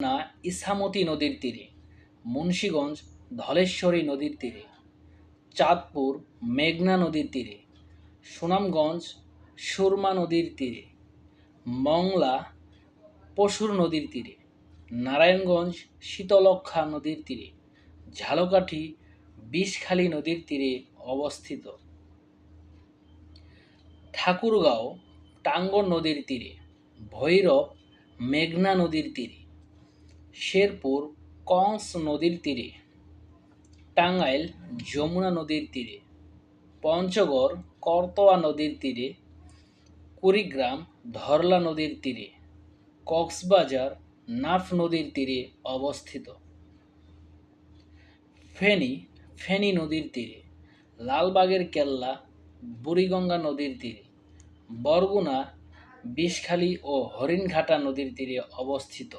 না ইছামতি নদীর তীরে, মুন্সীগঞ্জ ধলেশ্বরী নদীর তীরে, চাঁদপুর মেঘনা নদীর তীরে, সুনামগঞ্জ সুরমা নদীর তীরে, মংলা পশুর নদীর তীরে, নারায়ণগঞ্জ শীতলক্ষ্যা নদীর তীরে, ঝালকাঠি বিষখালী নদীর তীরে অবস্থিত। ঠাকুরগাঁও টাঙ্গর নদীর তীরে, ভৈরব মেঘনা নদীর তীরে, শেরপুর কংস নদীর তীরে, টাঙ্গাইল যমুনা নদীর তীরে, পঞ্চগড় করতোয়া নদীর তীরে, কুড়িগ্রাম ধরলা নদীর তীরে, কক্সবাজার নাফ নদীর তীরে অবস্থিত। ফেনী ফেনী নদীর তীরে, লালবাগের কেল্লা বুড়িগঙ্গা নদীর তীরে, বরগুনা বিষখালী ও হরিণঘাটা নদীর তীরে অবস্থিত।